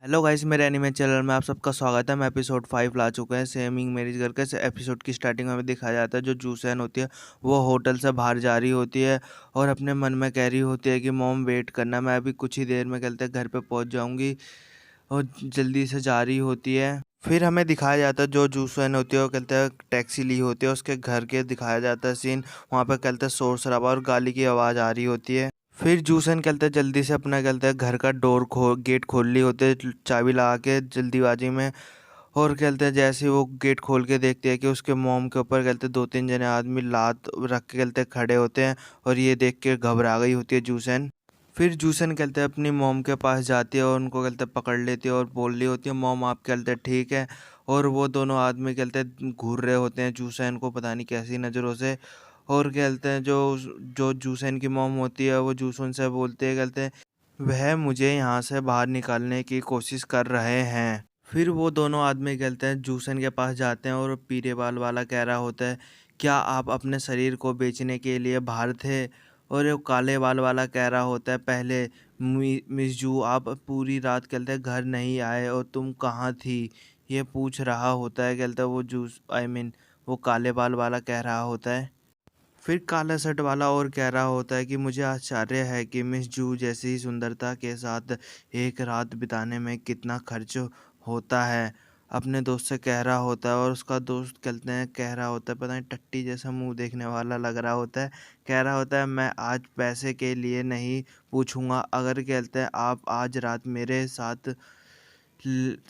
Hello guys, मेरे anime channel में आप सबका स्वागत है। मैं एपिसोड 5 ला चुका है सेमिंग मैरिज करके। एपिसोड की स्टार्टिंग में हमें दिखाया जाता है जो जूसैन होती है वो होटल से बाहर जा रही होती है और अपने मन में कह रही होती है कि मॉम वेट करना, मैं अभी कुछ ही देर में कहते हैं घर पे पहुंच जाऊंगी, और जल्दी से जा रही होती है। फिर हमें दिखाया जाता है जो जूसैन होती है वो कहते हैं टैक्सी ली होती है, उसके घर के दिखाया जाता है सीन। वहाँ पे कहते हैं शोर शराबा और गाली की आवाज़ आ रही होती है। फिर जूसन कहते हैं जल्दी से अपना कहते हैं घर का गेट खोल ली होते है चाबी लगा के जल्दीबाजी में। और कहते हैं जैसे ही वो गेट खोल के देखते हैं कि उसके मोम के ऊपर कहते हैं 2-3 जने आदमी लात रख के कहते हैं खड़े होते हैं, और ये देख के घबरा गई होती है जूसन। फिर जूसन कहते हैं अपनी मोम के पास जाती है और उनको कहते हैं पकड़ लेती है और बोल रही होती है मोम आप कहते हैं ठीक है। और वो दोनों आदमी कहते हैं घूर रहे होते हैं जूसन को पता नहीं कैसी नज़रों से। और कहते हैं जो जो जूसन की मोम होती है वो जूसन से बोलते हैं, कहते हैं वह मुझे यहाँ से बाहर निकालने की कोशिश कर रहे हैं। फिर वो दोनों आदमी कहते हैं जूसन के पास जाते हैं और पीले बाल वाला कह रहा होता है क्या आप अपने शरीर को बेचने के लिए बाहर थे। और वो काले बाल वाला कह रहा होता है पहले मिस जू आप पूरी रात कहते हैं घर नहीं आए और तुम कहाँ थी, ये पूछ रहा होता है। कहते हैं वो जूस वो काले बाल वाला कह रहा होता है। फिर काला शर्ट वाला और कह रहा होता है कि मुझे आश्चर्य है कि मिस जू जैसी सुंदरता के साथ एक रात बिताने में कितना खर्च होता है। अपने दोस्त से कह रहा होता है और उसका दोस्त कहते हैं कह रहा होता है पता नहीं टट्टी जैसा मुंह देखने वाला लग रहा होता है। कह रहा होता है मैं आज पैसे के लिए नहीं पूछूंगा, अगर कहते हैं आप आज रात मेरे साथ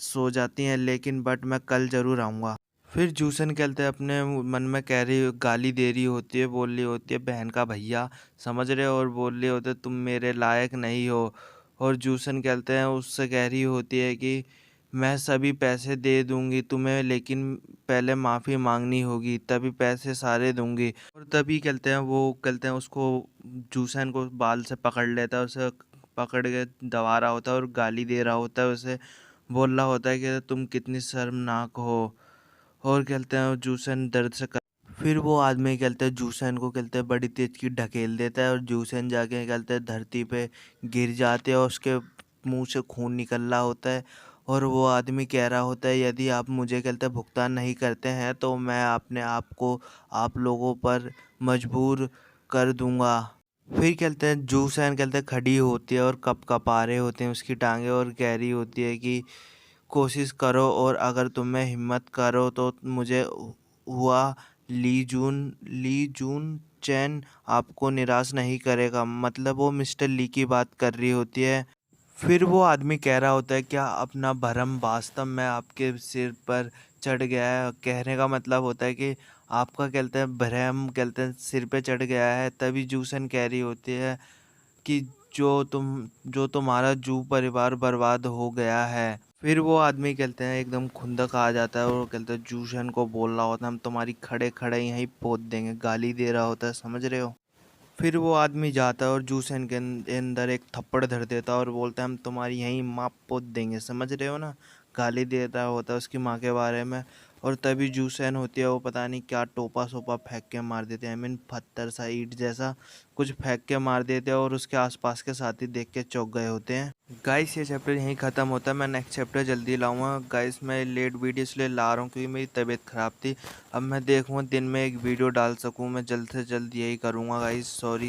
सो जाती हैं लेकिन बट मैं कल ज़रूर आऊँगा। फिर जूसन कहते हैं अपने मन में कह रही गाली दे रही होती है, बोल रही होती है बहन का भैया, समझ रहे हो, और बोल रही होती है तुम मेरे लायक नहीं हो। और जूसन कहते हैं उससे कह रही होती है कि मैं सभी पैसे दे दूंगी तुम्हें, लेकिन पहले माफ़ी मांगनी होगी तभी पैसे सारे दूंगी। और तभी कहते हैं वो कहते हैं उसको जूसन को बाल से पकड़ लेता है, उसे पकड़ के दबा रहा होता है और गाली दे रहा होता है उसे। बोल रहा होता है कि तुम कितनी शर्मनाक हो। और कहते हैं जूसन दर्द से फिर वो आदमी कहते हैं जूसन को कहते हैं बड़ी तेज की ढकेल देता है और जूसन जाके कहते हैं धरती पे गिर जाते हैं और उसके मुंह से खून निकल रहा होता है। और वो आदमी कह रहा होता है यदि आप मुझे कहते हैं भुगतान नहीं करते हैं तो मैं अपने आप को आप लोगों पर मजबूर कर दूंगा। फिर कहते हैं जूसन कहते हैं खड़ी होती है और कप कपा रहे होते हैं उसकी टांगे, और कह रही होती है कि कोशिश करो और अगर तुम्हें हिम्मत करो तो मुझे हुआ ली जून चैन आपको निराश नहीं करेगा। मतलब वो मिस्टर ली की बात कर रही होती है। फिर वो आदमी कह रहा होता है क्या अपना भरम वास्तव में आपके सिर पर चढ़ गया है। कहने का मतलब होता है कि आपका कहते हैं भ्रम कहते हैं सिर पे चढ़ गया है। तभी जूसन कह रही होती है कि जो तुम्हारा जू परिवार बर्बाद हो गया है। फिर वो आदमी कहते हैं एकदम खुंदक आ जाता है और वो कहते हैं जूशन को बोल रहा होता है हम तुम्हारी खड़े खड़े यहीं पोत देंगे, गाली दे रहा होता है, समझ रहे हो। फिर वो आदमी जाता है और जूसन के अंदर एक थप्पड़ धर देता है और बोलता है हम तुम्हारी यहीं माँ पोत देंगे, समझ रहे हो ना। गाली दे रहा होता है उसकी माँ के बारे में। और तभी जूसन होती है वो पता नहीं क्या टोपा सोपा फेंक के मार देते हैं, पत्थर सा ईंट जैसा कुछ फेंक के मार देते हैं और उसके आसपास के साथी देख के चौंक गए होते हैं। गाइस ये चैप्टर यहीं ख़त्म होता है, मैं नेक्स्ट चैप्टर जल्दी लाऊंगा। गाइस मैं लेट वीडियो इसलिए ला रहा हूँ क्योंकि मेरी तबीयत ख़राब थी। अब मैं देखूँगा दिन में एक वीडियो डाल सकूँ, मैं जल्द से जल्द यही करूँगा गाइस, सॉरी।